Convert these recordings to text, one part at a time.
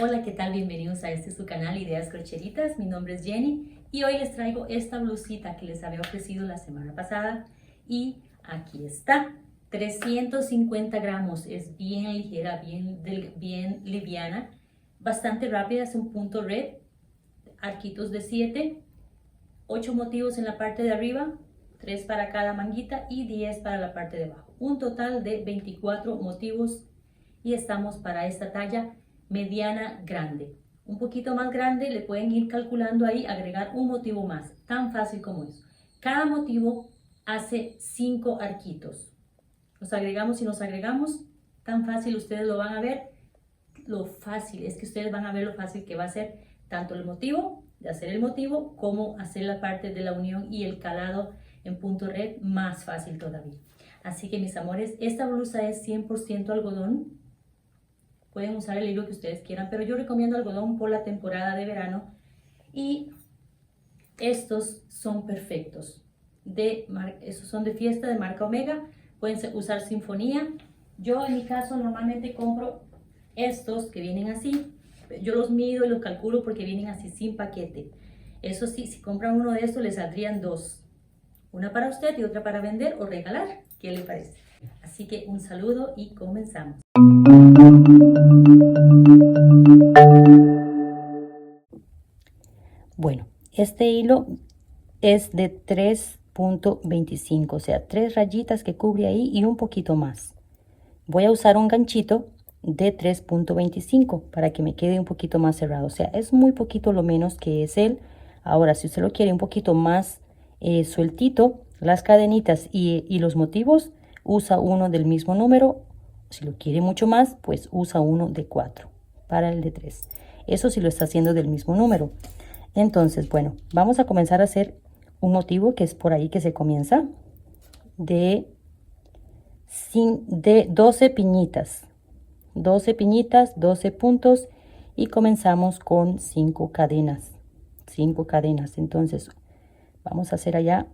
Hola, ¿qué tal? Bienvenidos a su canal Ideas Crocheritas. Mi nombre es Jenny y hoy les traigo esta blusita que les había ofrecido la semana pasada y aquí está. 350 gramos, es bien ligera, bien liviana, bastante rápida, es un punto red, arquitos de 7, 8 motivos en la parte de arriba, 3 para cada manguita y 10 para la parte de abajo. Un total de 24 motivos y estamos para esta talla mediana grande. Un poquito más grande le pueden ir calculando ahí, agregar un motivo más, tan fácil como eso. Cada motivo hace 5 arquitos. Los agregamos y nos agregamos, tan fácil, ustedes lo van a ver. Lo fácil es que ustedes van a ver lo fácil que va a ser tanto el motivo, de hacer el motivo, como hacer la parte de la unión y el calado en punto red, más fácil todavía. Así que mis amores, esta blusa es 100% algodón. Pueden usar el hilo que ustedes quieran, pero yo recomiendo algodón por la temporada de verano. Y estos son perfectos. Estos son de fiesta de marca Omega. Pueden usar Sinfonía. Yo en mi caso normalmente compro estos que vienen así. Yo los mido y los calculo porque vienen así sin paquete. Eso sí, si compran uno de estos les saldrían dos. Una para usted y otra para vender o regalar. ¿Qué le parece? Así que un saludo y comenzamos. Bueno, este hilo es de 3.25, o sea, 3 rayitas que cubre ahí y un poquito más. Voy a usar un ganchito de 3.25 para que me quede un poquito más cerrado, o sea, es muy poquito lo menos que es él. Ahora, si usted lo quiere un poquito más sueltito, las cadenitas y los motivos, usa uno del mismo número. Si lo quiere mucho más, pues usa uno de 4 para el de 3. Eso si lo está haciendo del mismo número. Entonces, bueno, vamos a comenzar a hacer un motivo que es por ahí que se comienza de 12 piñitas. 12 piñitas, 12 puntos y comenzamos con 5 cadenas. 5 cadenas. Entonces, vamos a hacer allá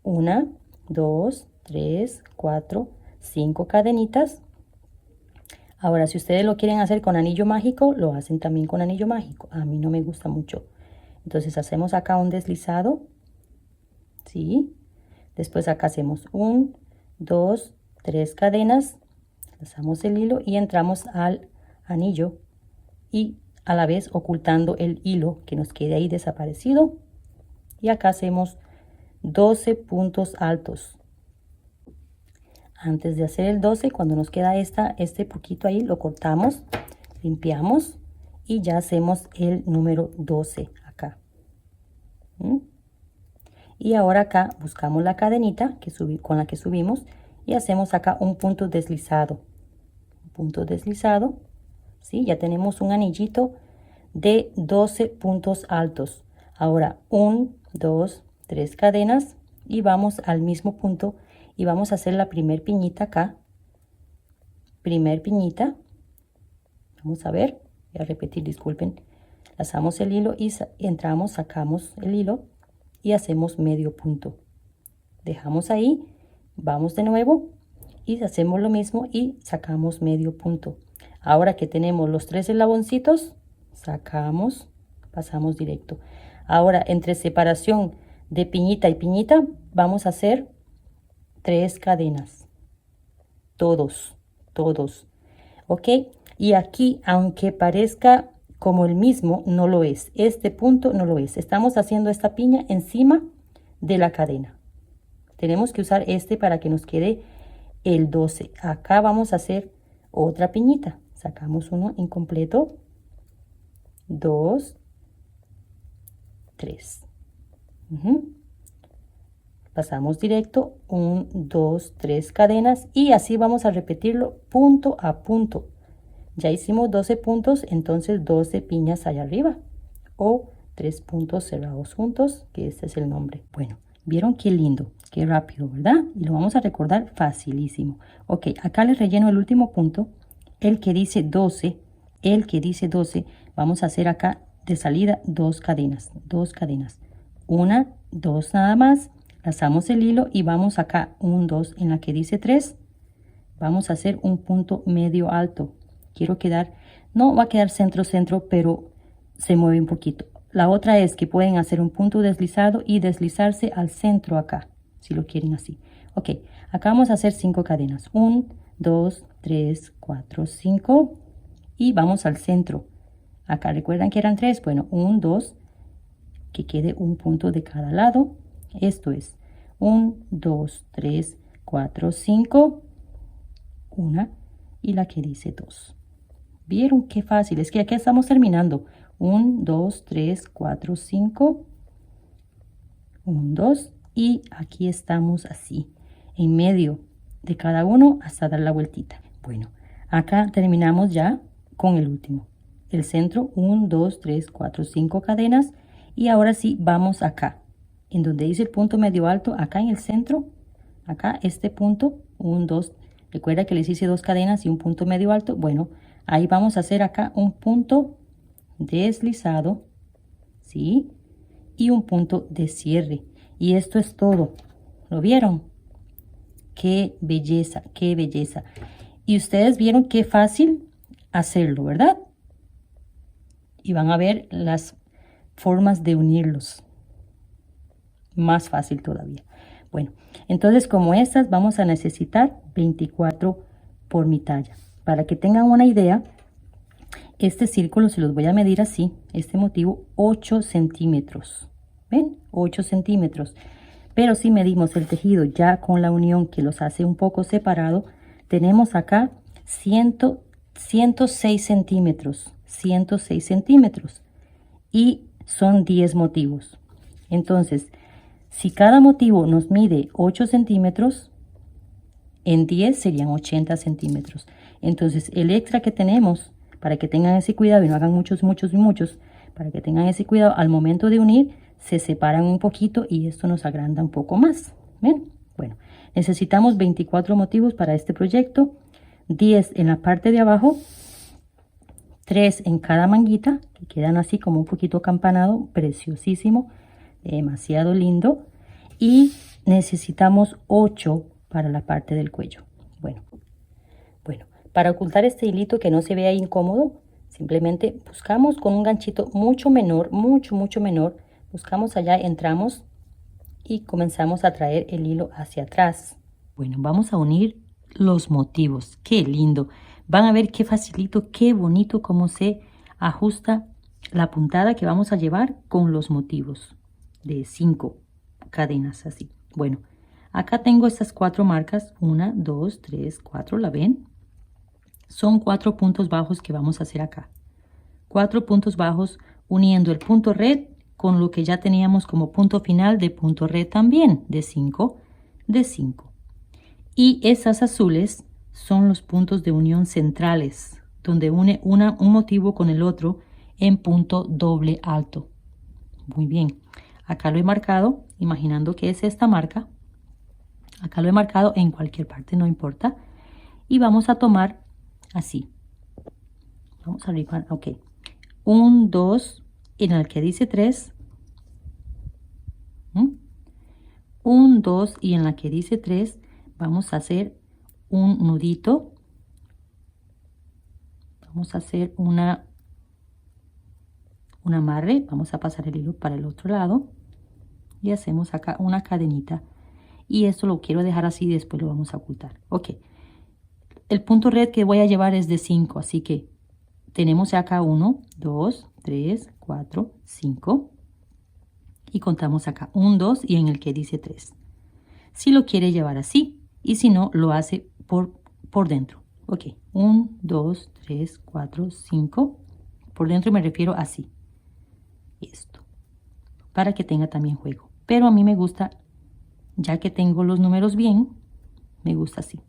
1, 2, 3, 4, 5 cadenitas. Ahora, si ustedes lo quieren hacer con anillo mágico, lo hacen también con anillo mágico. A mí no me gusta mucho. Entonces hacemos acá un deslizado, ¿sí? Después acá hacemos 1, 2, 3 cadenas, lazamos el hilo y entramos al anillo y a la vez ocultando el hilo que nos quede ahí desaparecido. Y acá hacemos 12 puntos altos. Antes de hacer el 12, cuando nos queda este poquito ahí, lo cortamos, limpiamos y ya hacemos el número 12 acá. Y ahora acá buscamos la cadenita con la que subimos y hacemos acá un punto deslizado. Un punto deslizado, ¿sí? Ya tenemos un anillito de 12 puntos altos. Ahora 1, 2, 3 cadenas y vamos al mismo punto y vamos a hacer la primer piñita acá. Primer piñita. Vamos a ver, voy a repetir, disculpen. Lazamos el hilo y entramos, sacamos el hilo y hacemos medio punto. Dejamos ahí, vamos de nuevo y hacemos lo mismo y sacamos medio punto. Ahora que tenemos los 3 eslaboncitos, sacamos, pasamos directo. Ahora, entre separación de piñita y piñita, vamos a hacer 3 cadenas. Todos. ¿Ok? Y aquí, aunque parezca como el mismo, no lo es. Este punto no lo es. Estamos haciendo esta piña encima de la cadena. Tenemos que usar este para que nos quede el 12. Acá vamos a hacer otra piñita. Sacamos uno incompleto. 2, 3. Pasamos directo. 1, 2, 3 cadenas. Y así vamos a repetirlo punto a punto. Ya hicimos 12 puntos, entonces 12 piñas allá arriba. O 3 puntos cerrados juntos, que este es el nombre. Bueno, ¿vieron qué lindo? Qué rápido, ¿verdad? Y lo vamos a recordar facilísimo. Ok, acá les relleno el último punto. El que dice 12, vamos a hacer acá de salida 2 cadenas. 2 cadenas. 1, 2 nada más. Lazamos el hilo y vamos acá 1, 2 en la que dice 3. Vamos a hacer un punto medio alto. quiero quedar, no va a quedar centro, pero se mueve un poquito. La otra es que pueden hacer un punto deslizado y deslizarse al centro acá, si lo quieren así. Ok, acá vamos a hacer 5 cadenas. 1, 2, 3, 4, 5 y vamos al centro. Acá recuerdan que eran 3, bueno, 1, 2, que quede un punto de cada lado. Esto es 1, 2, 3, 4, 5, una y la que dice 2. ¿Vieron qué fácil? Es que aquí estamos terminando. 1, 2, 3, 4, 5, 1, 2 y aquí estamos así, en medio de cada uno hasta dar la vueltita. Bueno, acá terminamos ya con el último. El centro, 1, 2, 3, 4, 5 cadenas y ahora sí vamos acá, en donde dice el punto medio alto, acá en el centro, acá este punto, 1, 2, recuerda que les hice 2 cadenas y un punto medio alto. Bueno, ahí vamos a hacer acá un punto deslizado, ¿sí? Y un punto de cierre. Y esto es todo. ¿Lo vieron? ¡Qué belleza! ¡Qué belleza! Y ustedes vieron qué fácil hacerlo, ¿verdad? Y van a ver las formas de unirlos. Más fácil todavía. Bueno, entonces como estas vamos a necesitar 24 por mi talla. Para que tengan una idea, este círculo se los voy a medir así, este motivo 8 centímetros. ¿Ven? 8 centímetros. Pero si medimos el tejido ya con la unión que los hace un poco separado, tenemos acá 106 centímetros. 106 centímetros. Y son 10 motivos. Entonces, si cada motivo nos mide 8 centímetros, en 10 serían 80 centímetros. Entonces, el extra que tenemos, para que tengan ese cuidado y no hagan muchos, para que tengan ese cuidado al momento de unir, se separan un poquito y esto nos agranda un poco más. ¿Ven? Bueno, necesitamos 24 motivos para este proyecto, 10 en la parte de abajo, 3 en cada manguita, que quedan así como un poquito acampanado, preciosísimo, demasiado lindo. Y necesitamos 8 para la parte del cuello. Bueno, para ocultar este hilito que no se vea incómodo, simplemente buscamos con un ganchito mucho menor, mucho menor, buscamos allá, entramos y comenzamos a traer el hilo hacia atrás. Bueno, vamos a unir los motivos. ¡Qué lindo! Van a ver qué facilito, qué bonito cómo se ajusta la puntada que vamos a llevar con los motivos de 5 cadenas así. Bueno, acá tengo estas 4 marcas, 1, 2, 3, 4, ¿la ven? Son 4 puntos bajos que vamos a hacer acá. 4 puntos bajos uniendo el punto red con lo que ya teníamos como punto final de punto red también, de 5, de 5. Y esas azules son los puntos de unión centrales, donde une un motivo con el otro en punto doble alto. Muy bien, acá lo he marcado, imaginando que es esta marca. Acá lo he marcado en cualquier parte, no importa. Y vamos a tomar así. Vamos a arribar, ok. 1, 2, en el que dice 3. 1, 2 y en la que dice 3 vamos a hacer un nudito. Vamos a hacer un amarre. Vamos a pasar el hilo para el otro lado. Y hacemos acá una cadenita. Y esto lo quiero dejar así, después lo vamos a ocultar. Ok. El punto red que voy a llevar es de 5, así que tenemos acá 1, 2, 3, 4, 5. Y contamos acá 1, 2 y en el que dice 3. Si lo quiere llevar así y si no, lo hace por dentro. Ok, 1, 2, 3, 4, 5. Por dentro me refiero así. Esto. Para que tenga también juego. Pero a mí me gusta, ya que tengo los números bien, me gusta así.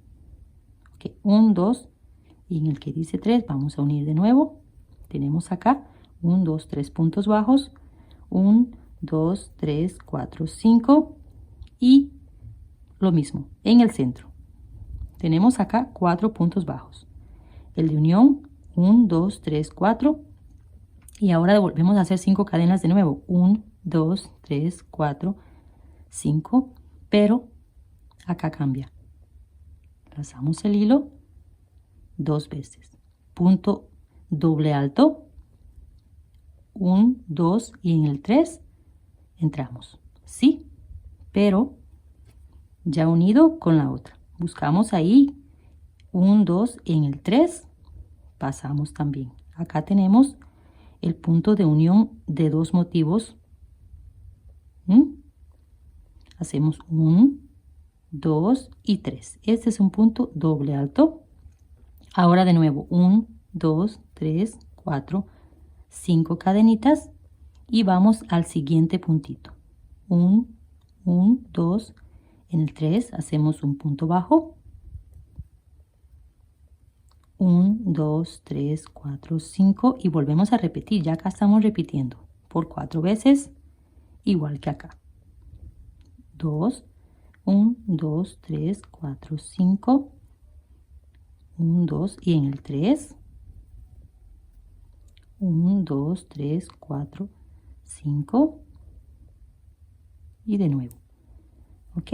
Ok, 1, 2 y en el que dice 3 vamos a unir de nuevo. Tenemos acá 1, 2, 3 puntos bajos. 1, 2, 3, 4, 5 y lo mismo en el centro. Tenemos acá 4 puntos bajos. El de unión 1, 2, 3, 4 y ahora volvemos a hacer 5 cadenas de nuevo. 1, 2, 3, 4, 5, pero acá cambia. Pasamos el hilo 2 veces. punto doble alto, 1, 2 y en el 3 entramos, ¿sí? Pero ya unido con la otra. Buscamos ahí 1, 2 en el 3, pasamos también. Acá tenemos el punto de unión de dos motivos. Hacemos 1, 2 y 3. Este es un punto doble alto. Ahora de nuevo 1, 2, 3, 4, 5 cadenitas y vamos al siguiente puntito. 1, 1, 2, en el 3 hacemos un punto bajo. 1, 2, 3, 4, 5 y volvemos a repetir. Ya acá estamos repitiendo por 4 veces, igual que acá. 2, 1, 2, 3, 4, 5, 1, 2 y en el 3, 1, 2, 3, 4, 5 y de nuevo. ¿Ok?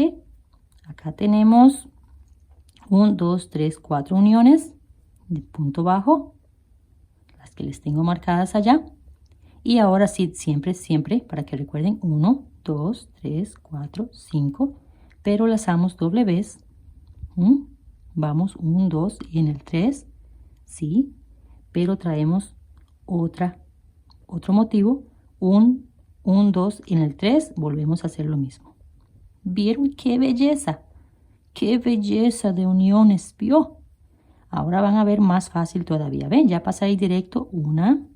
Acá tenemos 1, 2, 3, 4 uniones de punto bajo, las que les tengo marcadas allá. Y ahora sí, siempre, para que recuerden, 1, 2, 3, 4, 5, pero lazamos doble vez. Vamos 1, 2 y en el 3, sí, pero traemos otro motivo, 1, 2 y en el 3 volvemos a hacer lo mismo. ¿Vieron qué belleza? ¡Qué belleza de uniones! ¿Vio? Ahora van a ver más fácil todavía. ¿Ven? Ya pasa ahí directo. 1,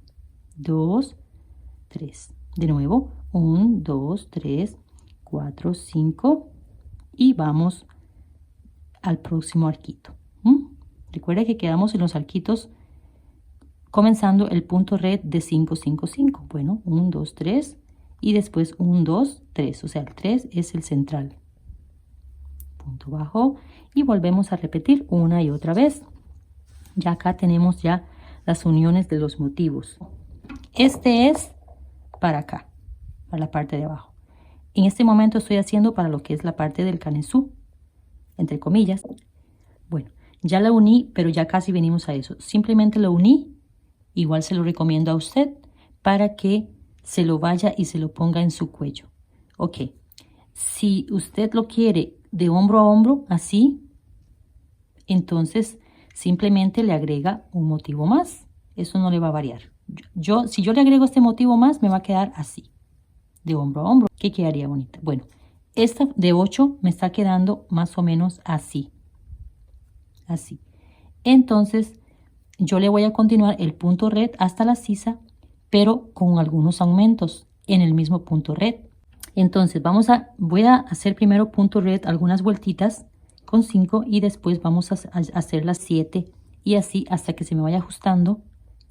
2, 3. De nuevo. 1, 2, 3, 4, 5. Y vamos al próximo arquito. Recuerda que quedamos en los arquitos comenzando el punto red de 5, 5, 5. Bueno, 1, 2, 3. Y después 1, 2, 3. O sea, el 3 es el central. Punto bajo. Y volvemos a repetir una y otra vez. Ya acá tenemos ya las uniones de los motivos. Este es para acá, para la parte de abajo. En este momento estoy haciendo para lo que es la parte del canesú, entre comillas. Bueno, ya la uní, pero ya casi venimos a eso. Simplemente lo uní, igual se lo recomiendo a usted, para que se lo vaya y se lo ponga en su cuello. Ok, si usted lo quiere de hombro a hombro, así, entonces simplemente le agrega un motivo más. Eso no le va a variar. Si yo le agrego este motivo más, me va a quedar así, de hombro a hombro, que quedaría bonita. Bueno, esta de 8 me está quedando más o menos así. Así. Entonces, yo le voy a continuar el punto red hasta la sisa, pero con algunos aumentos en el mismo punto red. Entonces, voy a hacer primero punto red algunas vueltitas con 5 y después vamos a hacer las 7 y así hasta que se me vaya ajustando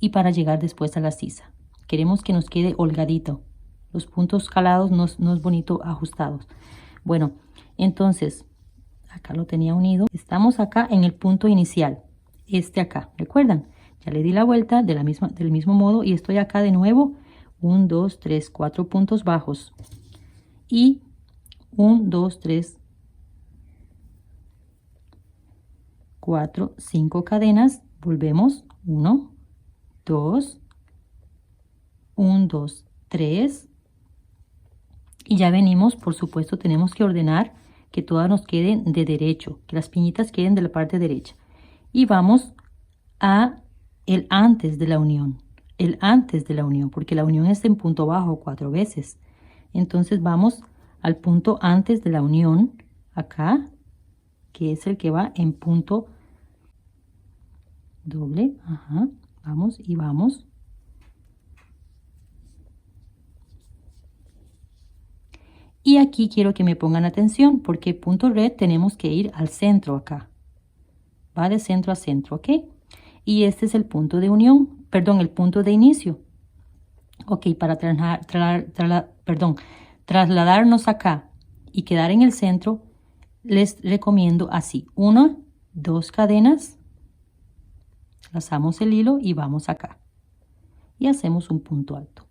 y para llegar después a la sisa. Queremos que nos quede holgadito. Los puntos calados no es bonito ajustados. Bueno, entonces, acá lo tenía unido. Estamos acá en el punto inicial. Acá, ¿recuerdan? Ya le di la vuelta del mismo modo y estoy acá de nuevo. 1, 2, 3, 4 puntos bajos. Y 1, 2, 3, 4, 5 cadenas. Volvemos. 1, 2, 1, 2, 3. Y ya venimos, por supuesto, tenemos que ordenar que todas nos queden de derecho, que las piñitas queden de la parte derecha. Y vamos a el antes de la unión, porque la unión es en punto bajo 4 veces. Entonces vamos al punto antes de la unión, acá, que es el que va en punto doble. Ajá, vamos y vamos. Y aquí quiero que me pongan atención porque punto red tenemos que ir al centro acá. Va de centro a centro, ¿ok? Y este es el punto de unión, perdón, el punto de inicio. Ok, para trasladarnos acá y quedar en el centro, les recomiendo así. 1, 2 cadenas, lazamos el hilo y vamos acá. Y hacemos un punto alto.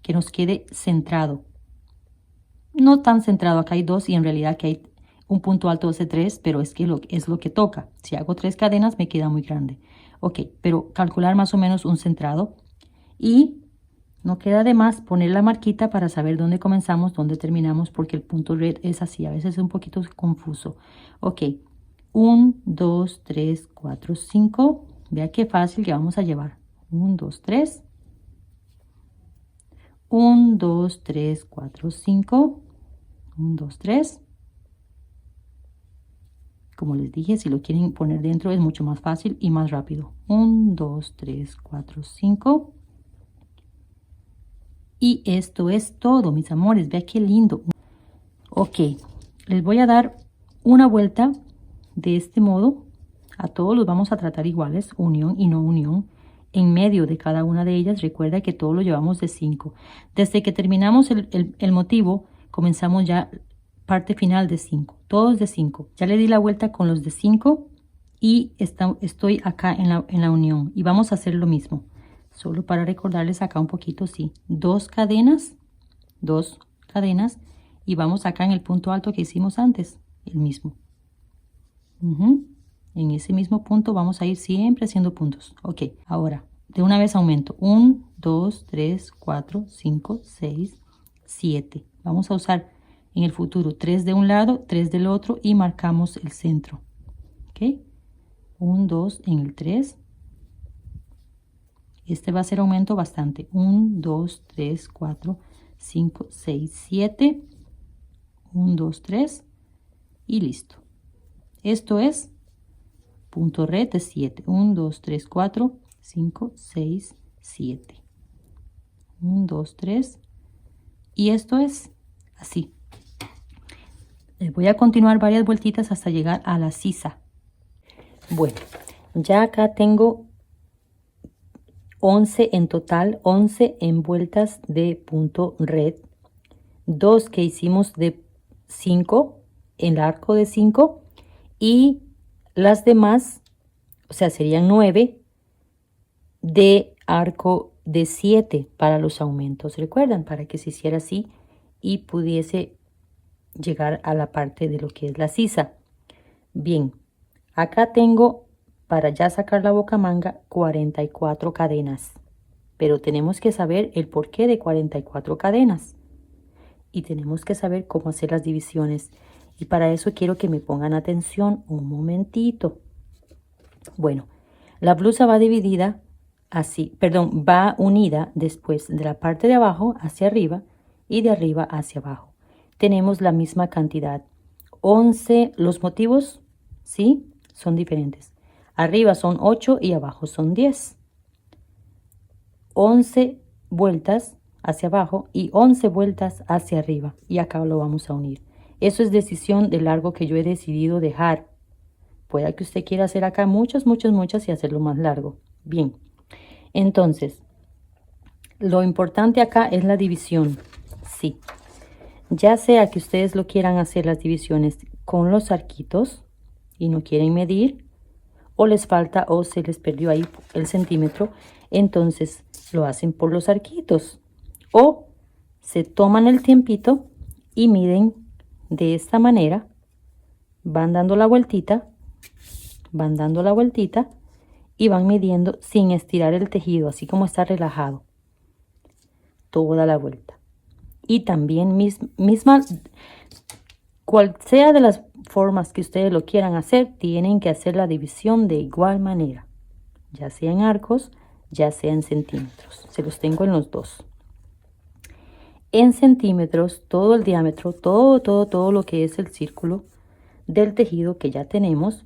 Que nos quede centrado. No tan centrado, acá hay 2 y en realidad que hay un punto alto hace 3, pero es que es lo que toca. Si hago 3 cadenas me queda muy grande. Ok, pero calcular más o menos un centrado. Y no queda de más poner la marquita para saber dónde comenzamos, dónde terminamos, porque el punto red es así. A veces es un poquito confuso. Ok, 1, 2, 3, 4, 5. Vea qué fácil que vamos a llevar. 1, 2, 3. 1, 2, 3, 4, 5. 1, 2, 3. Como les dije, si lo quieren poner dentro es mucho más fácil y más rápido. 1, 2, 3, 4, 5. Y esto es todo, mis amores. Vea qué lindo. Ok, les voy a dar una vuelta de este modo. A todos los vamos a tratar iguales, unión y no unión. En medio de cada una de ellas, recuerda que todos lo llevamos de 5. Desde que terminamos el motivo, comenzamos ya parte final de 5. Todos de 5. Ya le di la vuelta con los de 5 y estoy acá en la unión. Y vamos a hacer lo mismo. Solo para recordarles acá un poquito, sí. 2 cadenas. 2 cadenas. Y vamos acá en el punto alto que hicimos antes. El mismo. En ese mismo punto vamos a ir siempre haciendo puntos. Ok, ahora de una vez aumento. 1, 2, 3, 4, 5, 6, 7. Vamos a usar en el futuro 3 de un lado, 3 del otro y marcamos el centro. Ok, 1, 2 en el 3. Este va a ser aumento bastante. 1, 2, 3, 4, 5, 6, 7. 1, 2, 3 y listo. Esto es punto red de 7. 1, 2, 3, 4, 5, 6, 7. 1, 2, 3. Y esto es así. Voy a continuar varias vueltitas hasta llegar a la sisa. Bueno, ya acá tengo 11 en total, 11 en vueltas de punto red. 2 que hicimos de 5 en el arco de 5 y las demás, o sea, serían 9 de arco de 7 para los aumentos. ¿Recuerdan? Para que se hiciera así y pudiese llegar a la parte de lo que es la sisa. Bien, acá tengo para ya sacar la bocamanga 44 cadenas. Pero tenemos que saber el porqué de 44 cadenas. Y tenemos que saber cómo hacer las divisiones. Y para eso quiero que me pongan atención un momentito. Bueno, la blusa va dividida así, perdón, va unida después de la parte de abajo hacia arriba y de arriba hacia abajo. Tenemos la misma cantidad. 11, los motivos, ¿sí? Son diferentes. Arriba son 8 y abajo son 10. 11 vueltas hacia abajo y 11 vueltas hacia arriba. Y acá lo vamos a unir. Eso es decisión del largo que yo he decidido dejar. Puede que usted quiera hacer acá muchas y hacerlo más largo. Bien, entonces, lo importante acá es la división. Sí, ya sea que ustedes lo quieran hacer las divisiones con los arquitos y no quieren medir, o les falta o se les perdió ahí el centímetro, entonces lo hacen por los arquitos. O se toman el tiempito y miden de esta manera, van dando la vueltita y van midiendo sin estirar el tejido, así como está relajado, toda la vuelta. Y también cual sea de las formas que ustedes lo quieran hacer, tienen que hacer la división de igual manera, ya sea en arcos, ya sea en centímetros. Se los tengo en los dos. En centímetros, todo el diámetro, todo lo que es el círculo del tejido que ya tenemos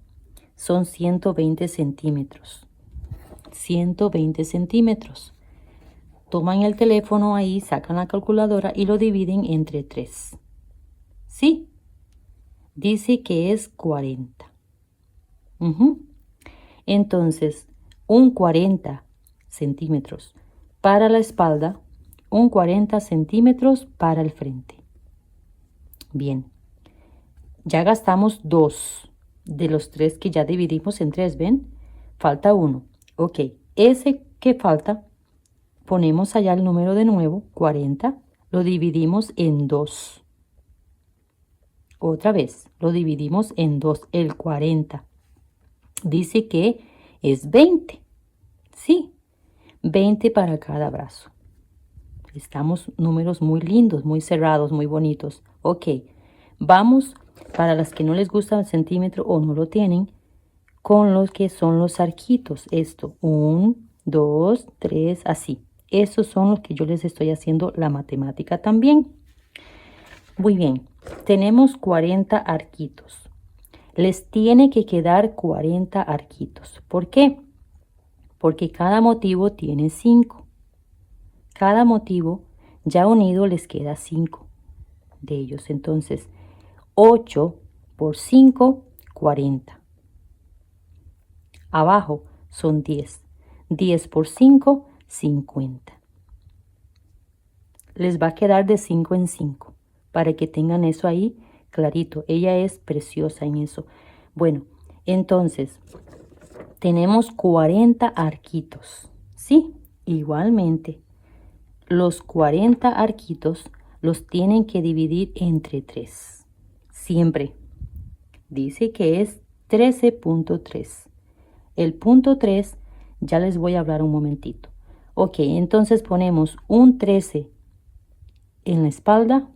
son 120 centímetros. 120 centímetros. Toman el teléfono ahí, sacan la calculadora y lo dividen entre 3. ¿Sí? Dice que es 40. Entonces, un 40 centímetros para la espalda, un 40 centímetros para el frente. Bien, ya gastamos 2 de los 3 que ya dividimos en 3, ¿ven? Falta 1. Ok, ese que falta, ponemos allá el número de nuevo, 40, lo dividimos en 2. Otra vez, lo dividimos en 2, el 40. Dice que es 20. Sí, 20 para cada brazo. Estamos números muy lindos, muy cerrados, muy bonitos. Ok, vamos para las que no les gusta el centímetro o no lo tienen, con los que son los arquitos. Esto, 1, 2, 3, así. Esos son los que yo les estoy haciendo la matemática también. Muy bien, tenemos 40 arquitos. Les tiene que quedar 40 arquitos. ¿Por qué? Porque cada motivo tiene 5. Cada motivo ya unido les queda 5 de ellos. Entonces, 8 por 5, 40. Abajo son 10. 10 por 5, 50. Les va a quedar de 5 en 5 para que tengan eso ahí clarito. Ella es preciosa en eso. Bueno, entonces tenemos 40 arquitos. Sí, igualmente los 40 arquitos los tienen que dividir entre 3. Siempre. Dice que es 13.3. El punto 3 ya les voy a hablar un momentito. Ok, entonces ponemos un 13 en la espalda,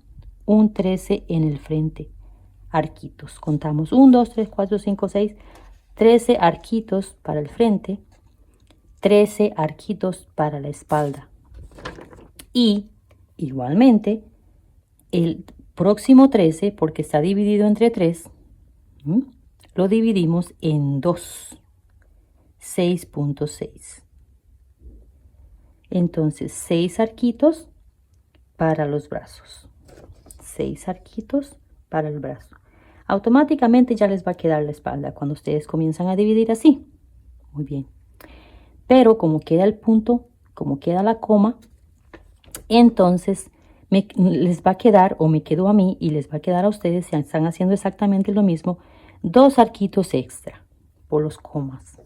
un 13 en el frente. Arquitos. Contamos 1, 2, 3, 4, 5, 6. 13 arquitos para el frente. 13 arquitos para la espalda. Y igualmente el próximo 13, porque está dividido entre 3, lo dividimos en 2. 6.6. Entonces 6 arquitos para los brazos. 6 arquitos para el brazo. Automáticamente ya les va a quedar la espalda cuando ustedes comienzan a dividir así. Muy bien. Pero como queda el punto, como queda la coma, entonces les va a quedar, o me quedó a mí y les va a quedar a ustedes, si están haciendo exactamente lo mismo, 2 arquitos extra por los comas.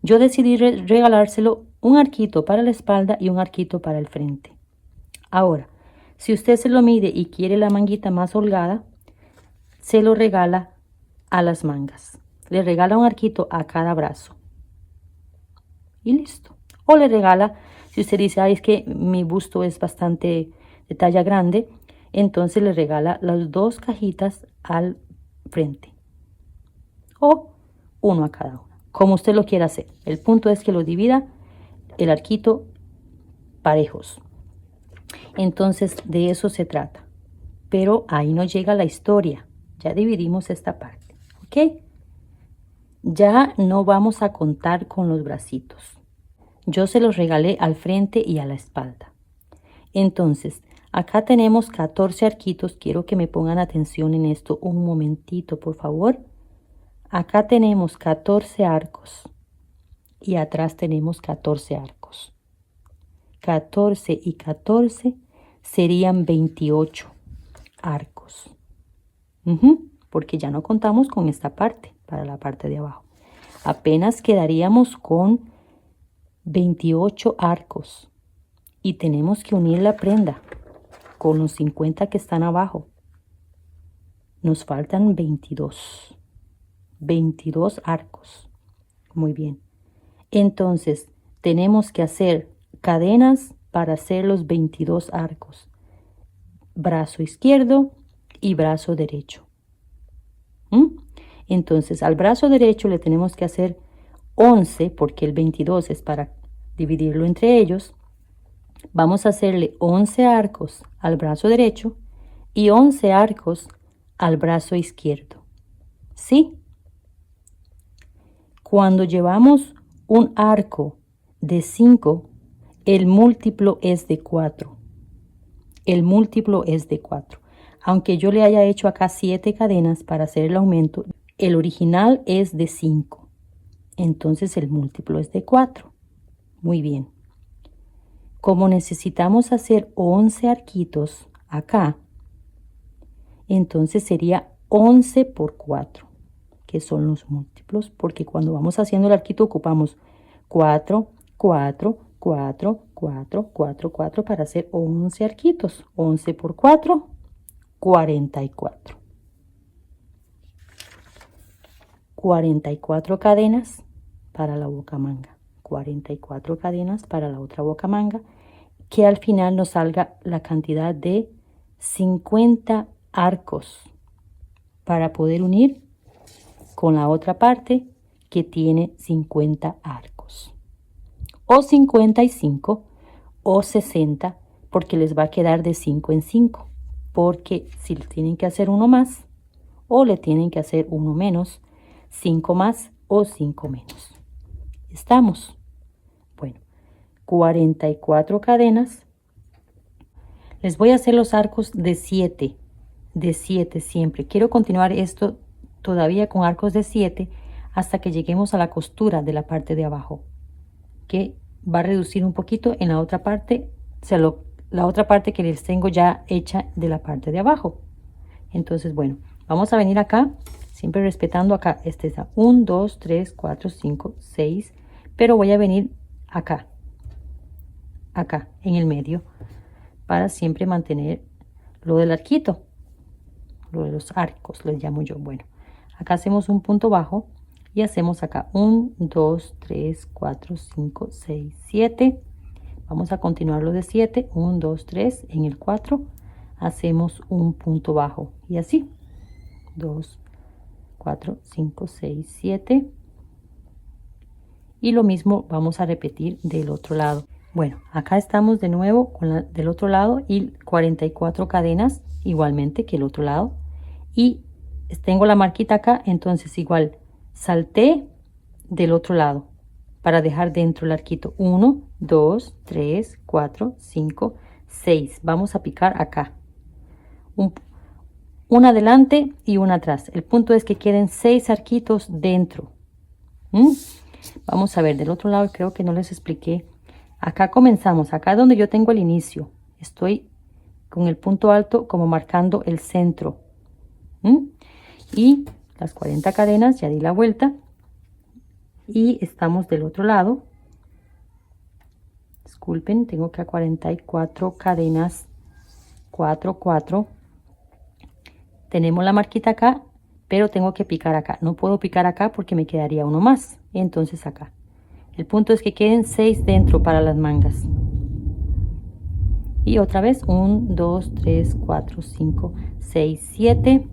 Yo decidí regalárselo un arquito para la espalda y un arquito para el frente. Ahora, si usted se lo mide y quiere la manguita más holgada, se lo regala a las mangas. Le regala un arquito a cada brazo. Y listo. O le regala, si usted dice, ay, es que mi busto es bastante de talla grande, entonces le regala las 2 cajitas al frente. O uno a cada uno, como usted lo quiera hacer. El punto es que lo divida el arquito parejos. Entonces, de eso se trata. Pero ahí no llega la historia. Ya dividimos esta parte. ¿Ok? Ya no vamos a contar con los bracitos. Yo se los regalé al frente y a la espalda. Entonces, acá tenemos 14 arquitos. Quiero que me pongan atención en esto un momentito, por favor. Acá tenemos 14 arcos. Y atrás tenemos 14 arcos. 14 y 14 serían 28 arcos. Porque ya no contamos con esta parte, para la parte de abajo. Apenas quedaríamos con 28 arcos. Y tenemos que unir la prenda con los 50 que están abajo. Nos faltan 22. 22 arcos. Muy bien. Entonces, tenemos que hacer cadenas para hacer los 22 arcos. Brazo izquierdo y brazo derecho. Entonces, al brazo derecho le tenemos que hacer 11, porque el 22 es para dividirlo entre ellos. Vamos a hacerle 11 arcos al brazo derecho y 11 arcos al brazo izquierdo. ¿Sí? Cuando llevamos un arco de 5, el múltiplo es de 4. El múltiplo es de 4. Aunque yo le haya hecho acá 7 cadenas para hacer el aumento, el original es de 5. Entonces el múltiplo es de 4. Muy bien. Como necesitamos hacer 11 arquitos acá, entonces sería 11 por 4, que son los múltiplos, porque cuando vamos haciendo el arquito ocupamos 4, 4, 4, 4, 4, 4 para hacer 11 arquitos. 11 por 4, 44. 44 cadenas para la bocamanga. 44 cadenas para la otra bocamanga. Que al final nos salga la cantidad de 50 arcos para poder unir con la otra parte que tiene 50 arcos. O 55 o 60 porque les va a quedar de 5 en 5. Porque si le tienen que hacer uno más o le tienen que hacer uno menos, 5 más o 5 menos. ¿Estamos? Bueno, 44 cadenas. Les voy a hacer los arcos de 7 siempre. Quiero continuar esto todavía con arcos de 7 hasta que lleguemos a la costura de la parte de abajo, que va a reducir un poquito en la otra parte, la otra parte que les tengo ya hecha de la parte de abajo. Entonces, bueno, vamos a venir acá, siempre respetando acá. Este es 1, 2, 3, 4, 5, 6, pero voy a venir acá en el medio para siempre mantener lo del arquito, lo de los arcos les llamo yo. Bueno, acá hacemos un punto bajo y hacemos acá 1, 2, 3, 4, 5, 6, 7. Vamos a continuar lo de 7, 1, 2, 3. En el 4 hacemos un punto bajo y así 2, 4, 5, 6, 7. Y lo mismo vamos a repetir del otro lado. Bueno, acá estamos de nuevo con del otro lado y 44 cadenas igualmente que el otro lado. Y tengo la marquita acá, entonces igual salté del otro lado para dejar dentro el arquito. 1, 2, 3, 4, 5, 6. Vamos a picar acá. Un adelante y un atrás. El punto es que queden 6 arquitos dentro. Vamos a ver del otro lado, creo que no les expliqué. Acá comenzamos, acá donde yo tengo el inicio. Estoy con el punto alto como marcando el centro. Y las 40 cadenas, ya di la vuelta. Y estamos del otro lado. Disculpen, tengo que 44 cadenas. 4, 4. Tenemos la marquita acá, pero tengo que picar acá. No puedo picar acá porque me quedaría uno más. Entonces acá. El punto es que queden 6 dentro para las mangas. Y otra vez 1, 2, 3, 4, 5, 6, 7.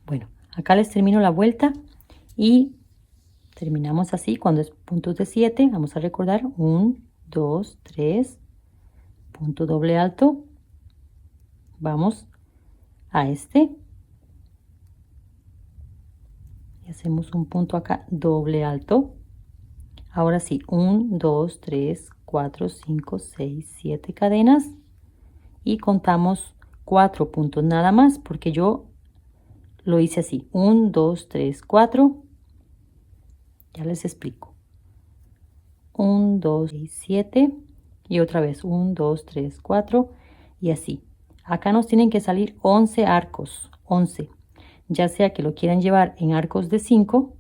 Bueno, acá les termino la vuelta y terminamos así cuando es puntos de 7. Vamos a recordar 1, 2, 3, punto doble alto. Vamos a este y hacemos un punto acá doble alto. Ahora sí, 1, 2, 3, 4, 5, 6, 7 cadenas y contamos 4 puntos nada más porque yo lo hice así. 1, 2, 3, 4. Ya les explico. 1, 2, 6, 7 y otra vez 1, 2, 3, 4 y así. Acá nos tienen que salir 11 arcos, 11. Ya sea que lo quieran llevar en arcos de 5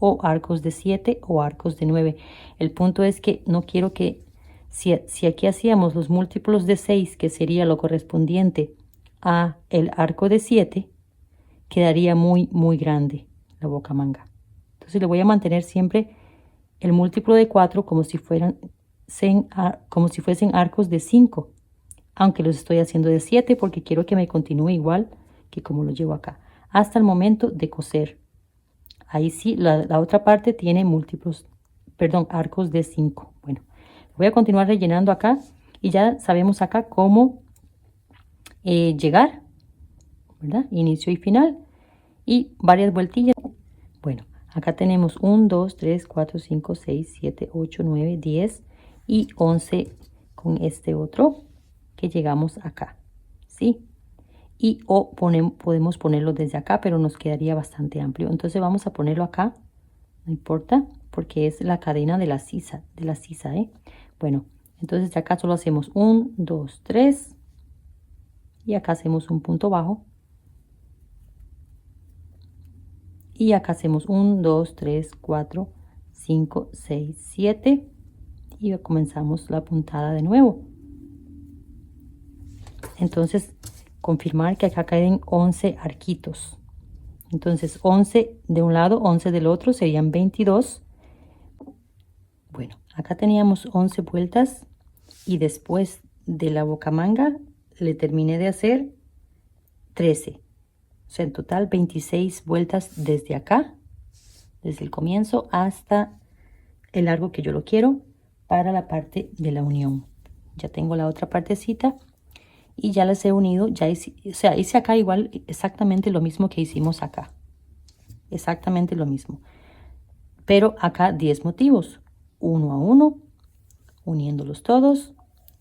o arcos de 7 o arcos de 9. El punto es que no quiero que, si aquí hacíamos los múltiplos de 6, que sería lo correspondiente a el arco de 7, quedaría muy grande la bocamanga. Entonces le voy a mantener siempre el múltiplo de 4 como si fuesen arcos de 5, aunque los estoy haciendo de 7 porque quiero que me continúe igual que como lo llevo acá, hasta el momento de coser. Ahí sí, la otra parte tiene arcos de 5. Bueno, voy a continuar rellenando acá y ya sabemos acá cómo llegar, ¿verdad? Inicio y final y varias vueltillas. Bueno, acá tenemos 1, 2, 3, 4, 5, 6, 7, 8, 9, 10 y 11 con este otro que llegamos acá, ¿sí? Y podemos ponerlo desde acá, pero nos quedaría bastante amplio. Entonces vamos a ponerlo acá, no importa, porque es la cadena de la sisa, ¿eh? Bueno, entonces de acá solo hacemos 1, 2, 3 y acá hacemos un punto bajo. Y acá hacemos 1, 2, 3, 4, 5, 6, 7 y comenzamos la puntada de nuevo. Entonces confirmar que acá queden 11 arquitos. Entonces 11 de un lado, 11 del otro, serían 22. Bueno, acá teníamos 11 vueltas y después de la bocamanga le terminé de hacer 13. O sea, en total 26 vueltas desde acá, desde el comienzo hasta el largo que yo lo quiero para la parte de la unión. Ya tengo la otra partecita y ya las he unido. Ya hice, o sea, hice acá igual exactamente lo mismo que hicimos acá. Exactamente lo mismo. Pero acá 10 motivos, uno a uno, uniéndolos todos.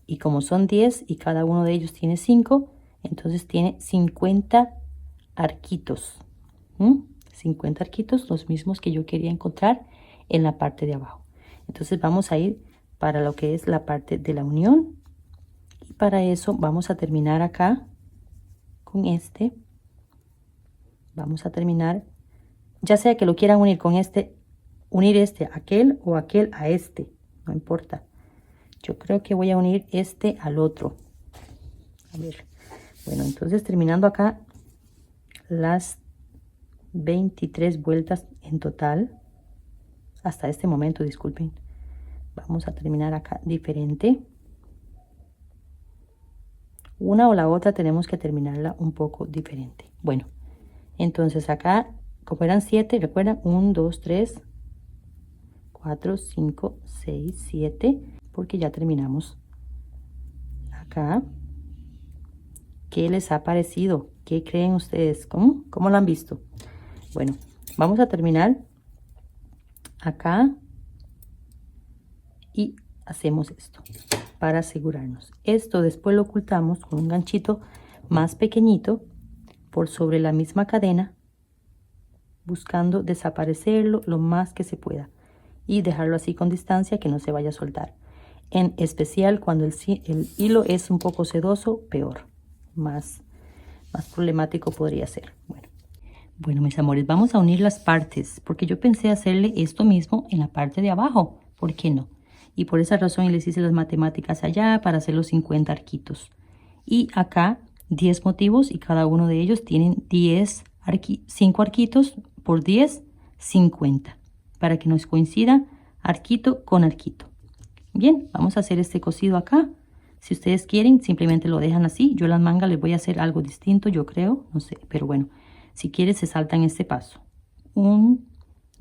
Y como son 10 y cada uno de ellos tiene 5, entonces tiene 50 arquitos. 50 arquitos, los mismos que yo quería encontrar en la parte de abajo. Entonces vamos a ir para lo que es la parte de la unión. Y para eso vamos a terminar acá con este. Vamos a terminar, ya sea que lo quieran unir con este, unir este a aquel o aquel a este, no importa. Yo creo que voy a unir este al otro. A ver, bueno, entonces terminando acá las 23 vueltas en total. Hasta este momento, disculpen. Vamos a terminar acá diferente. Una o la otra tenemos que terminarla un poco diferente. Bueno, entonces acá, como eran 7, recuerdan, 1, 2, 3, 4, 5, 6, 7, porque ya terminamos acá. ¿Qué les ha parecido? ¿Qué creen ustedes? ¿Cómo lo han visto? Bueno, vamos a terminar acá y hacemos esto para asegurarnos. Esto después lo ocultamos con un ganchito más pequeñito por sobre la misma cadena, buscando desaparecerlo lo más que se pueda y dejarlo así con distancia, que no se vaya a soltar. En especial cuando el hilo es un poco sedoso, peor, más problemático podría ser. Bueno, mis amores, vamos a unir las partes, porque yo pensé hacerle esto mismo en la parte de abajo. ¿Por qué no? Y por esa razón les hice las matemáticas allá para hacer los 50 arquitos. Y acá 10 motivos y cada uno de ellos tienen 5 arquitos por 10, 50. Para que nos coincida arquito con arquito. Bien, vamos a hacer este cosido acá. Si ustedes quieren, simplemente lo dejan así. Yo las mangas les voy a hacer algo distinto, yo creo. No sé, pero bueno. Si quieren, se saltan este paso. 1,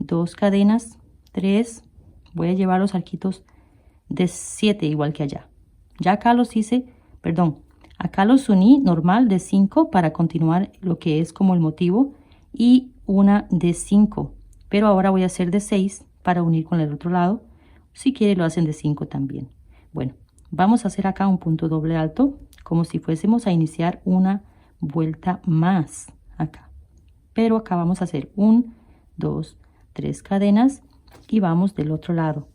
2 cadenas, 3. Voy a llevar los arquitos de 7 igual que allá. Ya acá los hice, perdón, acá los uní normal de 5 para continuar lo que es como el motivo y una de 5. Pero ahora voy a hacer de 6 para unir con el otro lado. Si quieren lo hacen de 5 también. Bueno, vamos a hacer acá un punto doble alto como si fuésemos a iniciar una vuelta más acá. Pero acá vamos a hacer 1, 2, 3 cadenas y vamos del otro lado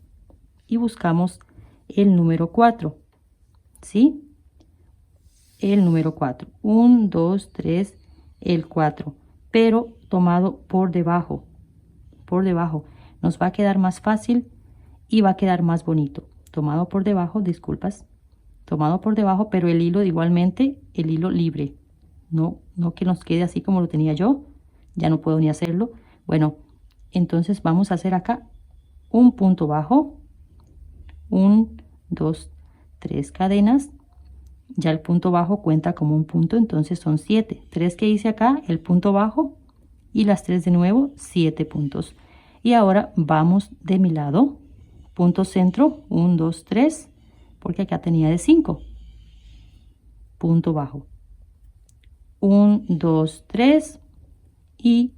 y buscamos el número 4, ¿sí? El número 4, 1, 2, 3, el 4, pero tomado por debajo, nos va a quedar más fácil y va a quedar más bonito, tomado por debajo, disculpas, tomado por debajo, pero el hilo igualmente, el hilo libre, no que nos quede así como lo tenía yo. Ya no puedo ni hacerlo. Bueno, entonces vamos a hacer acá un punto bajo. 1, 2, 3 cadenas. Ya el punto bajo cuenta como un punto, entonces son 7. 3 que hice acá, el punto bajo y las 3 de nuevo, 7 puntos. Y ahora vamos de mi lado. Punto centro, 1, 2, 3, porque acá tenía de 5. Punto bajo. 1, 2, 3. Y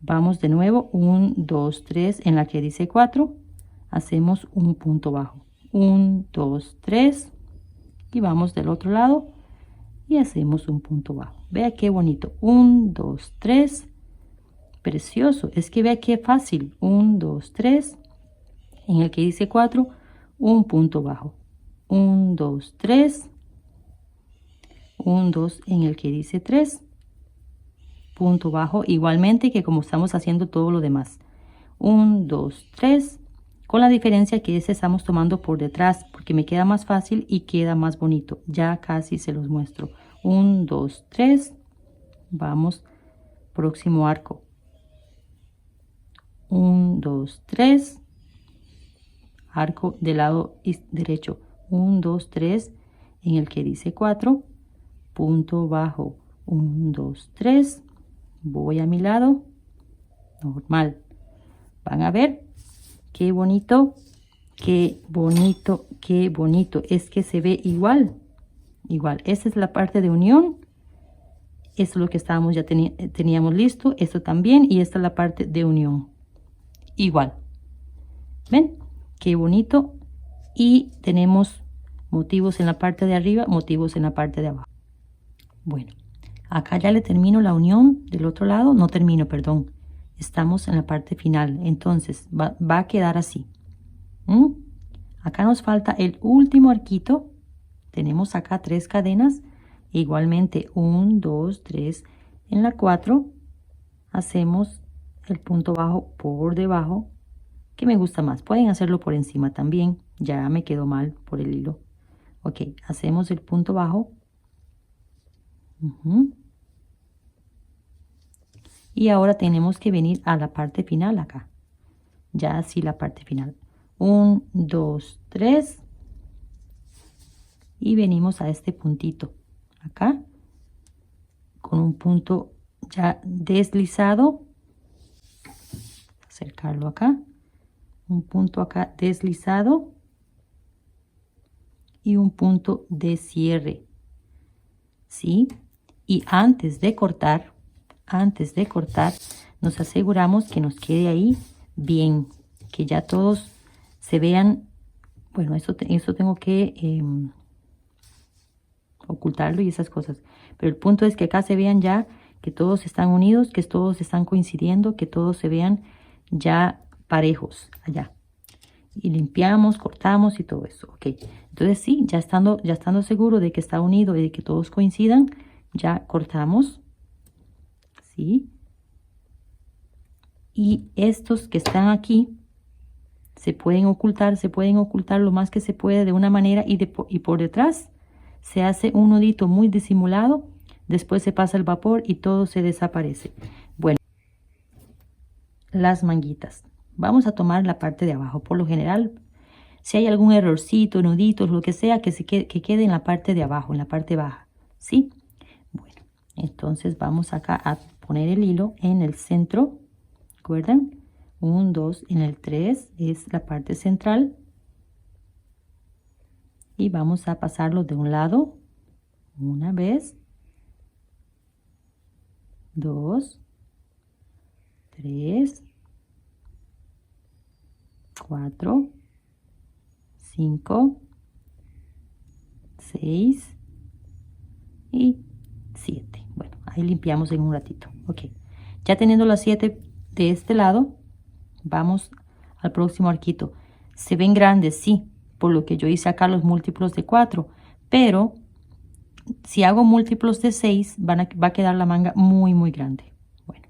vamos de nuevo 1, 2, 3 en la que dice 4, hacemos un punto bajo, 1, 2, 3 y vamos del otro lado y hacemos un punto bajo. Vea qué bonito, 1, 2, 3, precioso. Es que vea qué fácil, 1, 2, 3 en el que dice 4, un punto bajo, 1, 2, 3, 1, 2 en el que dice 3, punto bajo, igualmente que como estamos haciendo todo lo demás. 1, 2, 3, con la diferencia que este estamos tomando por detrás porque me queda más fácil y queda más bonito. Ya casi se los muestro. 1, 2, 3. Vamos, próximo arco. 1, 2, 3. Arco del lado derecho. 1, 2, 3. En el que dice 4. Punto bajo. 1, 2, 3. Voy a mi lado. Normal. Van a ver qué bonito. Qué bonito, qué bonito. Es que se ve igual. Igual. Esta es la parte de unión. Esto es lo que estábamos ya teníamos listo. Esto también. Y esta es la parte de unión. Igual. ¿Ven? Qué bonito. Y tenemos motivos en la parte de arriba, motivos en la parte de abajo. Bueno, acá ya le termino la unión del otro lado. No termino, perdón. Estamos en la parte final. Entonces va a quedar así. Acá nos falta el último arquito. Tenemos acá 3 cadenas. Igualmente 1, 2, 3. En la 4 hacemos el punto bajo por debajo, que me gusta más. Pueden hacerlo por encima también. Ya me quedó mal por el hilo. Ok, hacemos el punto bajo. Y ahora tenemos que venir a la parte final acá. Ya así la parte final. 1, 2, 3. Y venimos a este puntito acá con un punto ya deslizado. Acercarlo acá. Un punto acá deslizado. Y un punto de cierre. ¿Sí? Y antes de cortar, nos aseguramos que nos quede ahí bien. Que ya todos se vean. Bueno, eso tengo que ocultarlo y esas cosas. Pero el punto es que acá se vean ya que todos están unidos, que todos están coincidiendo, que todos se vean ya parejos allá. Y limpiamos, cortamos y todo eso. Ok. Entonces sí, ya estando seguro de que está unido y de que todos coincidan, ya cortamos. ¿Sí? Y estos que están aquí se pueden ocultar lo más que se puede de una manera y por detrás se hace un nudito muy disimulado. Después se pasa el vapor y todo se desaparece. Bueno, las manguitas. Vamos a tomar la parte de abajo. Por lo general, si hay algún errorcito, nuditos, lo que sea, que quede en la parte de abajo, en la parte baja. ¿Sí? Bueno, entonces vamos acá a poner el hilo en el centro. ¿Recuerdan? 1, 2, en el 3 es la parte central. Y vamos a pasarlo de un lado. Una vez. 2. 3. 4. 5. 6. Y 7. Bueno, ahí limpiamos en un ratito. Ok. Ya teniendo las 7 de este lado, vamos al próximo arquito. Se ven grandes, sí, por lo que yo hice acá los múltiplos de 4, pero si hago múltiplos de 6, va a quedar la manga muy, muy grande. Bueno,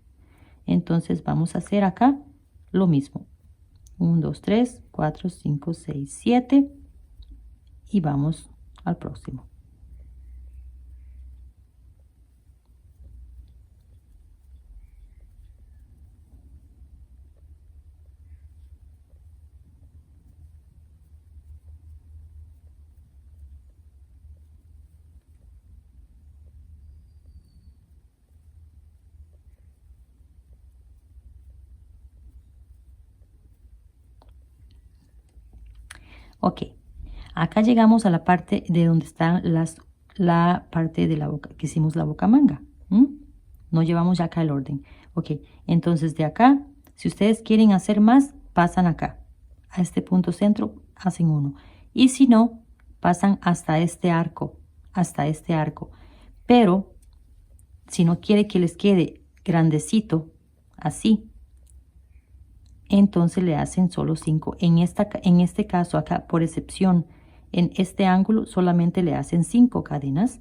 entonces vamos a hacer acá lo mismo. 1, 2, 3, 4, 5, 6, 7 y vamos al próximo. Ok, acá llegamos a la parte de donde están la parte de la boca, que hicimos la boca manga. No llevamos ya acá el orden. Ok, entonces de acá, si ustedes quieren hacer más, pasan acá. A este punto centro, hacen uno. Y si no, pasan hasta este arco. Pero, si no quiere que les quede grandecito, así, entonces le hacen solo 5. En este caso acá, por excepción, en este ángulo solamente le hacen 5 cadenas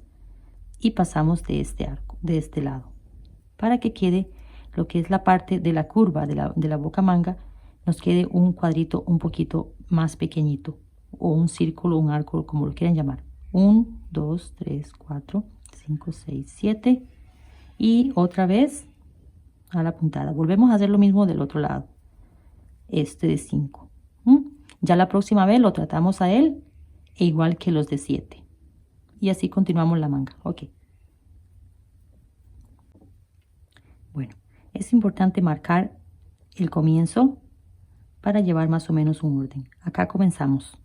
y pasamos de este arco, de este lado, para que quede lo que es la parte de la curva de la boca manga, nos quede un cuadrito un poquito más pequeñito, o un círculo, un arco, como lo quieran llamar. 1, 2, 3, 4, 5, 6, 7. Y otra vez a la puntada. Volvemos a hacer lo mismo del otro lado. Este de 5. Ya la próxima vez lo tratamos a él igual que los de 7. Y así continuamos la manga. Ok. Bueno, es importante marcar el comienzo para llevar más o menos un orden. Acá comenzamos.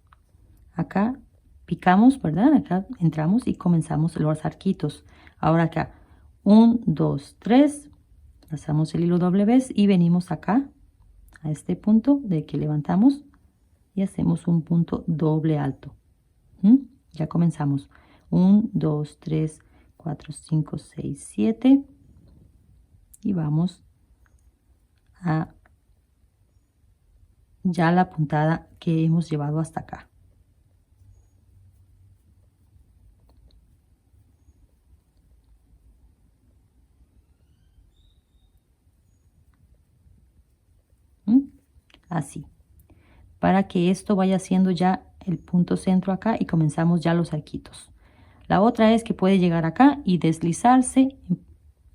Acá picamos, ¿verdad? Acá entramos y comenzamos los arquitos. Ahora acá, 1, 2, 3. Pasamos el hilo doble vez y venimos acá a este punto de que levantamos y hacemos un punto doble alto. Ya comenzamos. 1, 2, 3, 4, 5, 6, 7. Y vamos a ya la puntada que hemos llevado hasta acá. Así, para que esto vaya siendo ya el punto centro acá y comenzamos ya los arquitos. La otra es que puede llegar acá y deslizarse,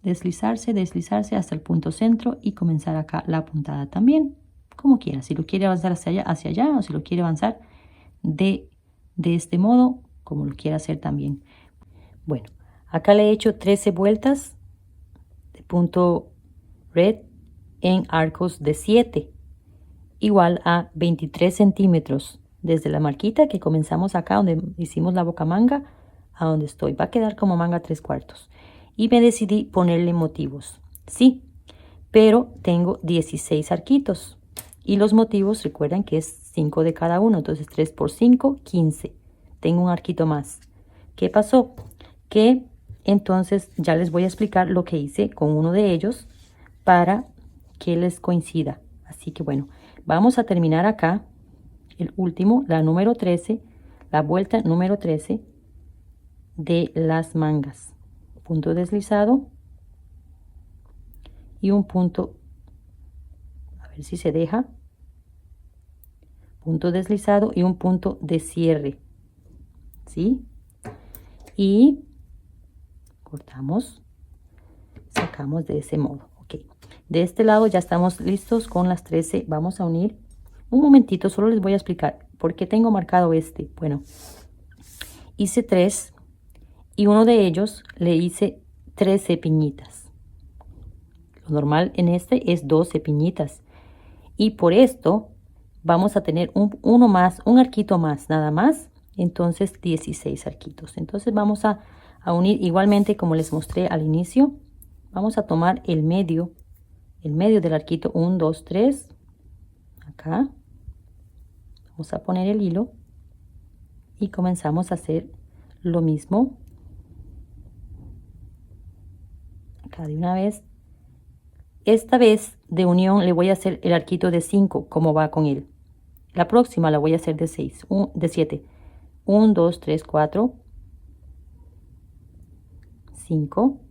deslizarse hasta el punto centro y comenzar acá la puntada también, como quiera. Si lo quiere avanzar hacia allá o si lo quiere avanzar de este modo, como lo quiera hacer también. Bueno, acá le he hecho 13 vueltas de punto red en arcos de 7. Igual a 23 centímetros desde la marquita que comenzamos acá donde hicimos la boca manga a donde estoy. Va a quedar como manga 3/4. Y me decidí ponerle motivos. Sí, pero tengo 16 arquitos. Y los motivos, recuerden que es 5 de cada uno. Entonces 3 por 5, 15. Tengo un arquito más. ¿Qué pasó? Que entonces ya les voy a explicar lo que hice con uno de ellos para que les coincida. Así que bueno, vamos a terminar acá el último, la número 13, la vuelta número 13 de las mangas. Punto deslizado y un punto, a ver si se deja, punto deslizado y un punto de cierre, ¿sí? Y cortamos, sacamos de ese modo. Ok, de este lado ya estamos listos con las 13. Vamos a unir un momentito, solo les voy a explicar por qué tengo marcado este. Bueno, hice 3 y uno de ellos le hice 13 piñitas. Lo normal en este es 12 piñitas y por esto vamos a tener uno más, un arquito más, nada más. Entonces 16 arquitos. Entonces vamos a unir igualmente como les mostré al inicio. Vamos a tomar el medio del arquito, 1, 2, 3. Acá vamos a poner el hilo y comenzamos a hacer lo mismo acá de una vez. Esta vez de unión le voy a hacer el arquito de 5 como va con él. La próxima la voy a hacer de 6, de 7. 1, 2, 3, 4, 5,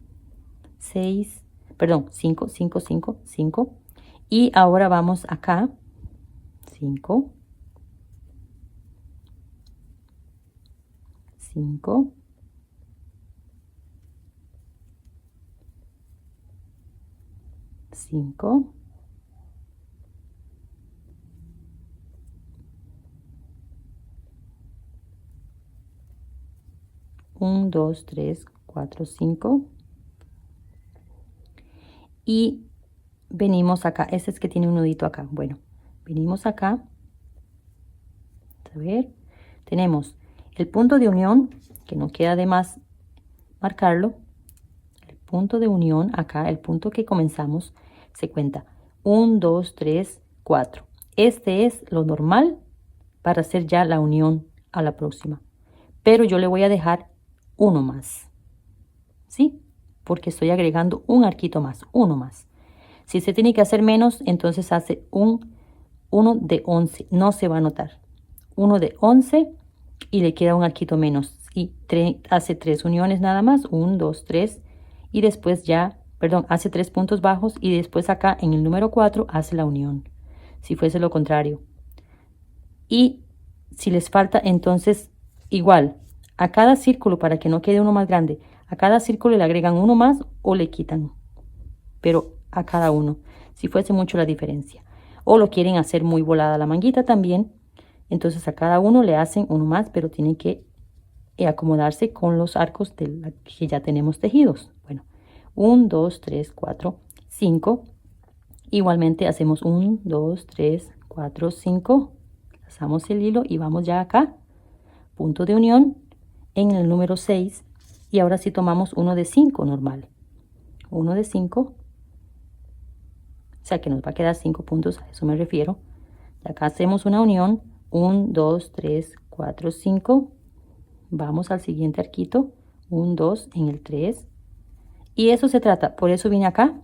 6, perdón, 5, 5, 5, 5. Y ahora vamos acá, 5, 5, 5, 1, 2, 3, 4, 5. Y venimos acá. Este es que tiene un nudito acá. Bueno, venimos acá. A ver, tenemos el punto de unión, que no queda de más marcarlo. El punto de unión acá, el punto que comenzamos, se cuenta 1, 2, 3, 4. Este es lo normal para hacer ya la unión a la próxima. Pero yo le voy a dejar uno más, ¿sí? Porque estoy agregando un arquito más, uno más. Si se tiene que hacer menos, entonces hace uno de 11, no se va a notar. Uno de 11 y le queda un arquito menos. Y hace 3 uniones nada más, 1, 2, 3. Y después ya, perdón, hace 3 puntos bajos y después acá en el número 4 hace la unión. Si fuese lo contrario. Y si les falta, entonces igual, a cada círculo, para que no quede uno más grande, A cada círculo le agregan uno más o le quitan, pero a cada uno, si fuese mucho la diferencia. O lo quieren hacer muy volada la manguita también, entonces a cada uno le hacen uno más, pero tienen que acomodarse con los arcos de la que ya tenemos tejidos. Bueno, 1, 2, 3, 4, 5. Igualmente hacemos 1, 2, 3, 4, 5. Pasamos el hilo y vamos ya acá, punto de unión en el número 6. Y ahora sí tomamos uno de 5 normal. Uno de 5. O sea que nos va a quedar 5 puntos, a eso me refiero. Y acá hacemos una unión. 1, 2, 3, 4, 5. Vamos al siguiente arquito. 1, 2 en el 3. Y eso se trata. Por eso vine acá.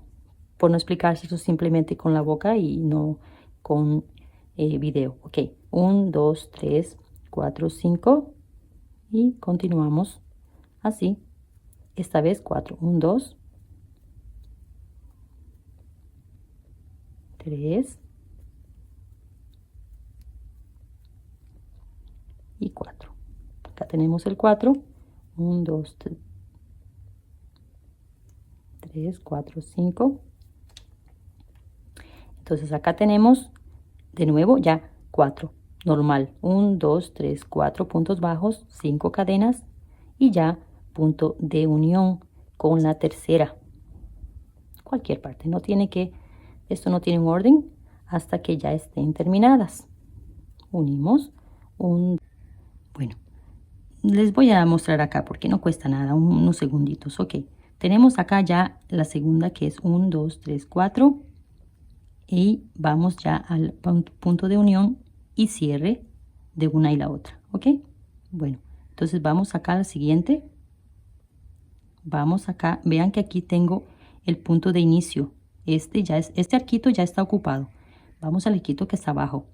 Por no explicarse eso simplemente con la boca y no con video. Ok. 1, 2, 3, 4, 5. Y continuamos así. Esta vez 4. 1, 2. 3. Y 4. Acá tenemos el 4. 1, 2, 3, 4, 5. Entonces acá tenemos de nuevo ya 4. Normal. 1, 2, 3, 4 puntos bajos, 5 cadenas y ya punto de unión con la tercera. Cualquier parte. No tiene que, esto no tiene un orden hasta que ya estén terminadas. Unimos. Bueno, les voy a mostrar acá porque no cuesta nada, unos segunditos. Ok, tenemos acá ya la segunda que es 1, 2, 3, 4 y vamos ya al punto de unión y cierre de una y la otra. Ok, bueno, entonces vamos acá al siguiente. Vamos acá, vean que aquí tengo el punto de inicio. Este arquito ya está ocupado. Vamos al arquito que está abajo.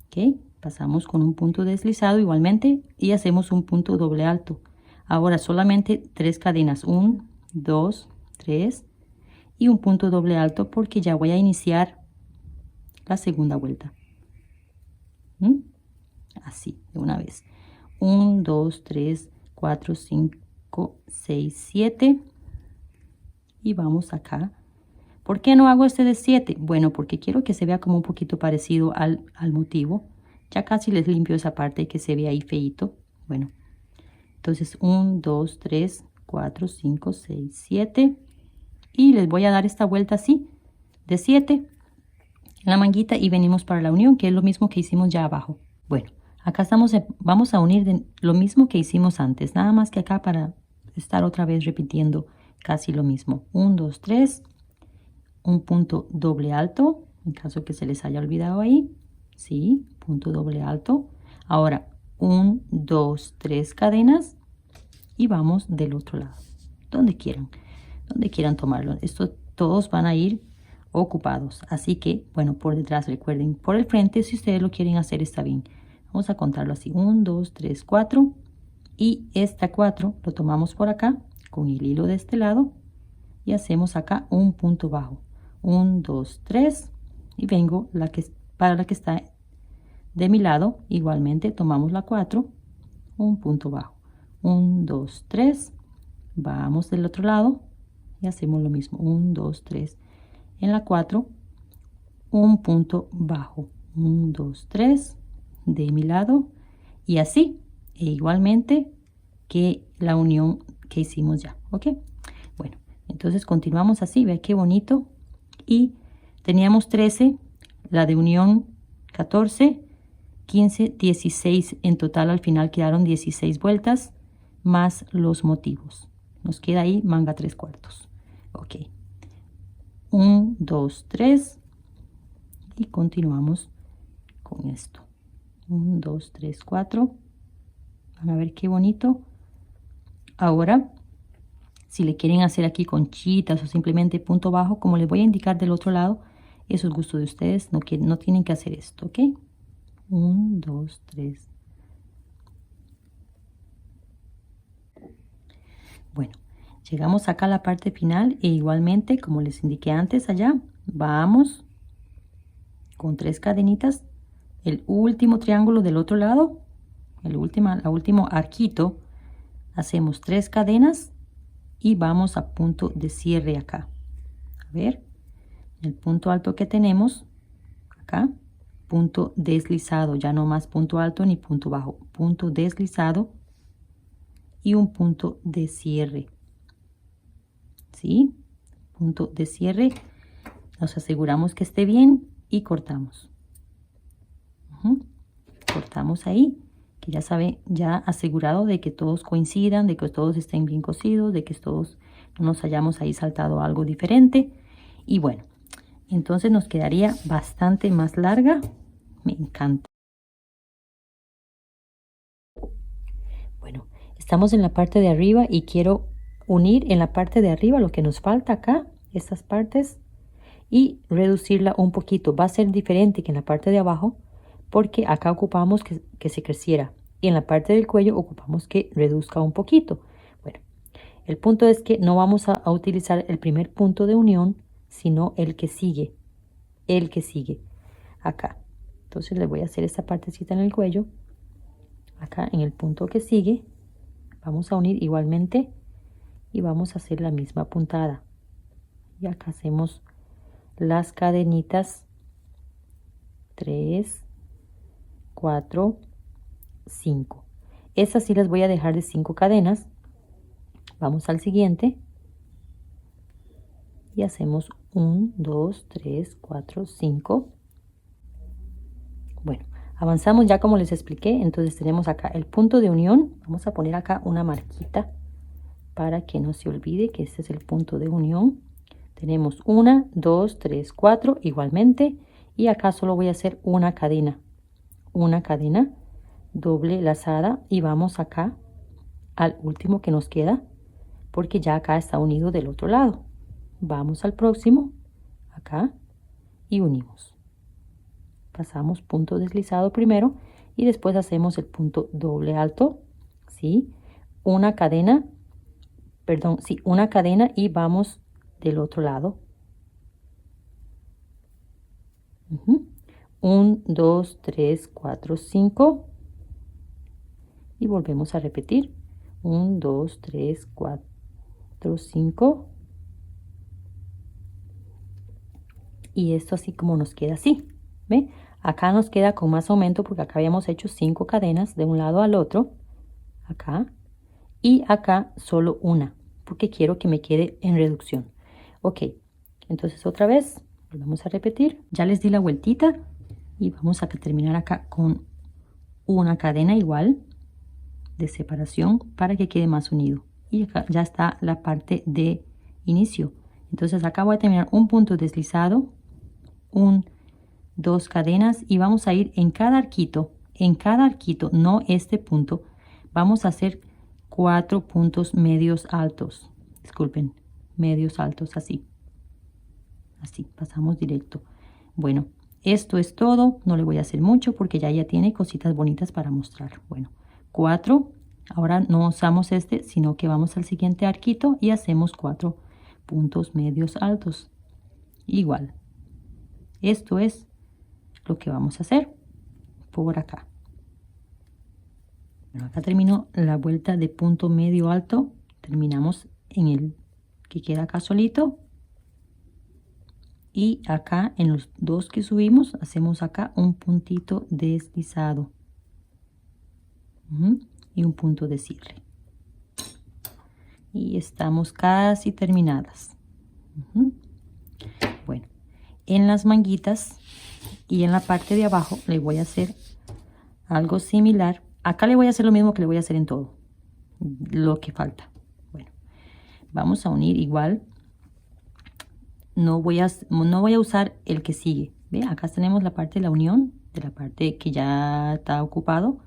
Ok, pasamos con un punto deslizado igualmente y hacemos un punto doble alto. Ahora solamente 3 cadenas, 1, 2, 3 y un punto doble alto porque ya voy a iniciar la segunda vuelta. Así, de una vez. 1, 2, 3, 4, 5, 6, 7 y vamos acá. ¿Por qué no hago este de 7? Bueno, porque quiero que se vea como un poquito parecido al motivo. Ya casi les limpio esa parte que se ve ahí feito. Bueno, entonces 1, 2, 3, 4, 5, 6, 7 y les voy a dar esta vuelta así de 7 en la manguita y venimos para la unión, que es lo mismo que hicimos ya abajo. Bueno, acá estamos, vamos a unir lo mismo que hicimos antes, nada más que acá para estar otra vez repitiendo casi lo mismo. 1, 2, 3, un punto doble alto, en caso que se les haya olvidado ahí, sí, punto doble alto. Ahora 1, 2, 3 cadenas y vamos del otro lado, donde quieran tomarlo. Estos todos van a ir ocupados, así que bueno, por detrás recuerden, por el frente si ustedes lo quieren hacer está bien. Vamos a contarlo así, 1, 2, 3, 4 y esta 4 lo tomamos por acá con el hilo de este lado y hacemos acá un punto bajo, 1, 2, 3 y vengo para la que está de mi lado, igualmente tomamos la 4, un punto bajo, 1, 2, 3, vamos del otro lado y hacemos lo mismo, 1, 2, 3 en la 4, un punto bajo, 1, 2, 3 de mi lado y así, e igualmente que la unión que hicimos ya. Ok, bueno, entonces continuamos así, vea qué bonito. Y teníamos 13, la de unión 14, 15, 16 en total. Al final quedaron 16 vueltas más los motivos. Nos queda ahí manga 3/4. Ok, 1, 2, 3 y continuamos con esto. 1, 2, 3, 4. Van a ver qué bonito. Ahora, si le quieren hacer aquí conchitas o simplemente punto bajo, como les voy a indicar del otro lado, eso es gusto de ustedes. No tienen que hacer esto, ¿ok? 1, 2, 3. Bueno, llegamos acá a la parte final e igualmente, como les indiqué antes allá, vamos con 3 cadenitas, el último triángulo del otro lado, el último arquito, hacemos 3 cadenas y vamos a punto de cierre acá. A ver, el punto alto que tenemos acá, punto deslizado, ya no más punto alto ni punto bajo, punto deslizado y un punto de cierre. ¿Sí? Punto de cierre, nos aseguramos que esté bien y cortamos. Cortamos ahí, que ya sabe, ya asegurado de que todos coincidan, de que todos estén bien cosidos, de que todos no nos hayamos ahí saltado algo diferente. Y bueno, entonces nos quedaría bastante más larga. Me encanta. Bueno, estamos en la parte de arriba y quiero unir en la parte de arriba lo que nos falta acá, estas partes, y reducirla un poquito. Va a ser diferente que en la parte de abajo, porque acá ocupamos que se creciera y en la parte del cuello ocupamos que reduzca un poquito. Bueno, el punto es que no vamos a utilizar el primer punto de unión, sino el que sigue acá. Entonces le voy a hacer esta partecita en el cuello, acá en el punto que sigue vamos a unir igualmente y vamos a hacer la misma puntada, y acá hacemos las cadenitas 3, 4, 5. Estas sí las voy a dejar de 5 cadenas. Vamos al siguiente y hacemos 1, 2, 3, 4, 5. Bueno, avanzamos ya como les expliqué. Entonces tenemos acá el punto de unión. Vamos a poner acá una marquita para que no se olvide que este es el punto de unión. Tenemos 1, 2, 3, 4 igualmente, y acá solo voy a hacer una cadena doble lazada, y vamos acá al último que nos queda porque ya acá está unido del otro lado. Vamos al próximo acá y unimos, pasamos punto deslizado primero y después hacemos el punto doble alto, ¿sí? Una cadena, perdón, sí, una cadena y vamos del otro lado. 1, 2, 3, 4, 5 y volvemos a repetir. 1, 2, 3, 4, 5 y esto así como nos queda así. ¿Ve? Acá nos queda con más aumento porque acá habíamos hecho 5 cadenas de un lado al otro, acá, y acá solo una porque quiero que me quede en reducción. Ok, entonces otra vez volvemos a repetir. Ya les di la vueltita y vamos a terminar acá con una cadena igual de separación para que quede más unido, y acá ya está la parte de inicio. Entonces acá voy a terminar un punto deslizado, 2 cadenas, y vamos a ir en cada arquito, no este punto, vamos a hacer 4 puntos medios altos, disculpen, medios altos, así pasamos directo. Bueno, esto es todo, no le voy a hacer mucho porque ya tiene cositas bonitas para mostrar. Bueno, 4, ahora no usamos este, sino que vamos al siguiente arquito y hacemos 4 puntos medios altos. Igual, esto es lo que vamos a hacer por acá. Bueno, acá termino la vuelta de punto medio alto, terminamos en el que queda acá solito. Y acá en los 2 que subimos hacemos acá un puntito deslizado y un punto de cierre, y estamos casi terminadas. Bueno, en las manguitas y en la parte de abajo le voy a hacer algo similar. Acá le voy a hacer lo mismo que le voy a hacer en todo lo que falta. Bueno, vamos a unir igual. No voy a usar el que sigue. ¿Ve? Acá tenemos la parte de la unión, de la parte que ya está ocupado,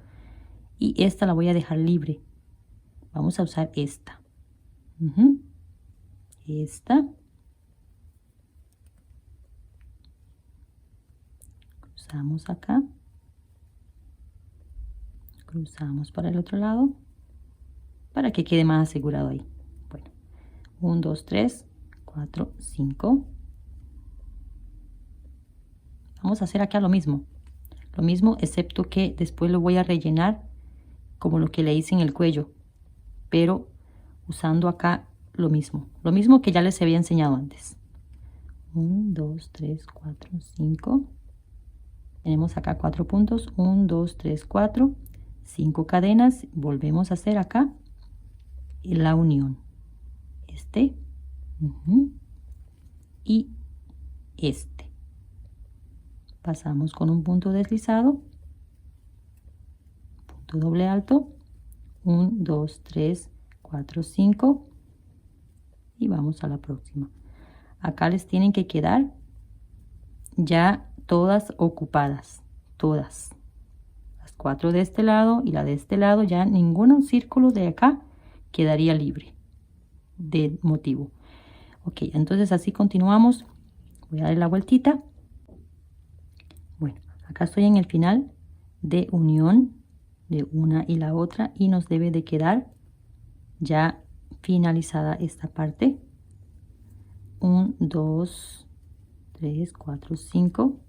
y esta la voy a dejar libre. Vamos a usar esta. Esta. Cruzamos acá. Cruzamos para el otro lado para que quede más asegurado ahí. Bueno, 1, 2, 3, 4, 5. Vamos a hacer acá lo mismo, excepto que después lo voy a rellenar como lo que le hice en el cuello, pero usando acá lo mismo que ya les había enseñado antes. 1, 2, 3, 4, 5. Tenemos acá 4 puntos, 1, 2, 3, 4, 5 cadenas. Volvemos a hacer acá la unión. Y este. Pasamos con un punto deslizado, punto doble alto, 1, 2, 3, 4, 5 y vamos a la próxima. Acá les tienen que quedar ya todas ocupadas, todas. Las 4 de este lado y la de este lado, ya ningún círculo de acá quedaría libre de motivo. Ok, entonces así continuamos. Voy a darle la vueltita. Bueno, acá estoy en el final de unión de una y la otra y nos debe de quedar ya finalizada esta parte. 1, 2, 3, 4, 5.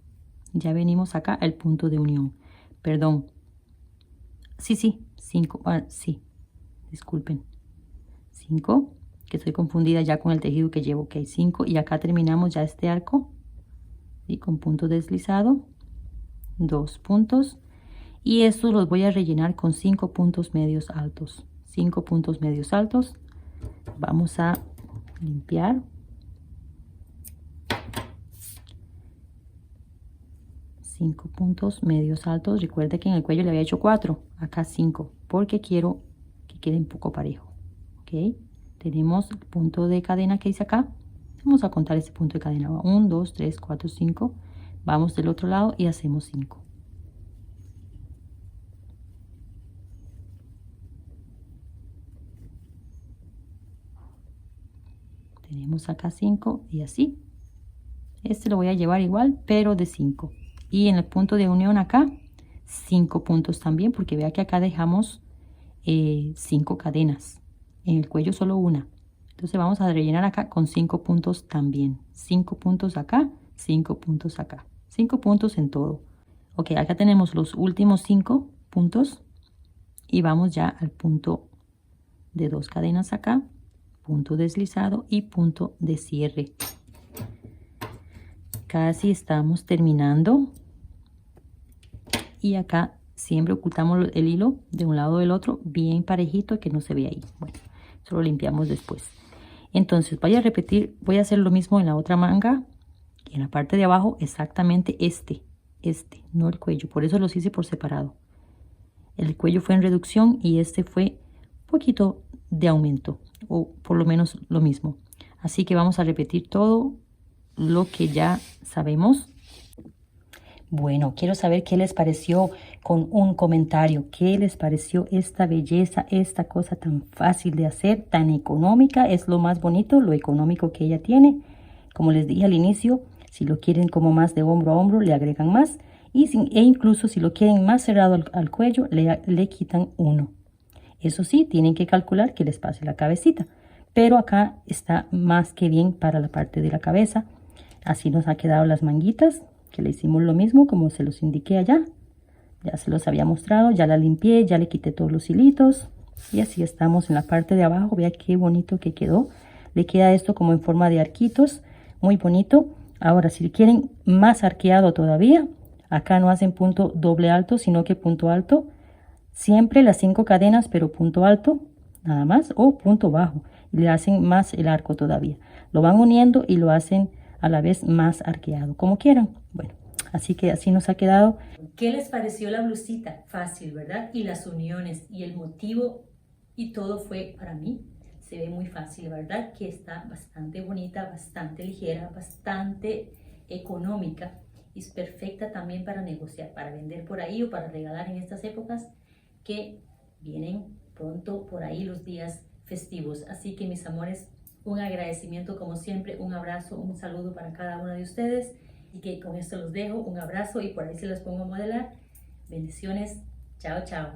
Ya venimos acá al punto de unión. Perdón. Sí, 5. Sí, disculpen. 5, que estoy confundida ya con el tejido que llevo. Ok, 5 y acá terminamos ya este arco y con punto deslizado, 2 puntos y estos los voy a rellenar con 5 puntos medios altos. 5 puntos medios altos. Vamos a limpiar. 5 puntos medios altos. Recuerde que en el cuello le había hecho 4, acá 5, porque quiero que quede un poco parejo. Ok, tenemos el punto de cadena que hice acá. Vamos a contar este punto de cadena. 1, 2, 3, 4, 5. Vamos del otro lado y hacemos 5. Tenemos acá 5 y así. Este lo voy a llevar igual, pero de 5. Y en el punto de unión acá, 5 puntos también, porque vea que acá dejamos 5 cadenas. En el cuello solo una. Entonces vamos a rellenar acá con 5 puntos también. 5 puntos acá, 5 puntos acá. 5 puntos en todo. Ok, acá tenemos los últimos 5 puntos. Y vamos ya al punto de 2 cadenas acá. Punto deslizado y punto de cierre. Casi estamos terminando. Y acá siempre ocultamos el hilo de un lado del otro bien parejito, que no se vea ahí. Bueno, eso lo limpiamos después. Entonces voy a repetir, voy a hacer lo mismo en la otra manga, en la parte de abajo, exactamente no el cuello. Por eso los hice por separado. El cuello fue en reducción y este fue un poquito de aumento, o por lo menos lo mismo. Así que vamos a repetir todo lo que ya sabemos. Bueno, quiero saber qué les pareció con un comentario. ¿Qué les pareció esta belleza, esta cosa tan fácil de hacer, tan económica? Es lo más bonito, lo económico que ella tiene. Como les dije al inicio, si lo quieren como más de hombro a hombro, le agregan más. E incluso si lo quieren más cerrado al cuello, le quitan uno. Eso sí, tienen que calcular que les pase la cabecita. Pero acá está más que bien para la parte de la cabeza. Así nos ha quedado las manguitas, que le hicimos lo mismo como se los indiqué allá. Ya se los había mostrado, ya la limpié, ya le quité todos los hilitos. Y así estamos en la parte de abajo. Vea qué bonito que quedó. Le queda esto como en forma de arquitos, muy bonito. Ahora, si quieren más arqueado todavía, acá no hacen punto doble alto, sino que punto alto. Siempre las 5 cadenas, pero punto alto, nada más, o punto bajo. Y le hacen más el arco todavía. Lo van uniendo y lo hacen a la vez más arqueado, como quieran. Bueno, así que así nos ha quedado. ¿Qué les pareció la blusita? Fácil, ¿verdad? Y las uniones y el motivo y todo fue para mí. Se ve muy fácil, ¿verdad? Que está bastante bonita, bastante ligera, bastante económica. Y es perfecta también para negociar, para vender por ahí o para regalar en estas épocas que vienen pronto por ahí los días festivos. Así que mis amores, un agradecimiento como siempre, un abrazo, un saludo para cada uno de ustedes. Y que con esto los dejo, un abrazo y por ahí se los pongo a modelar. Bendiciones, chao, chao.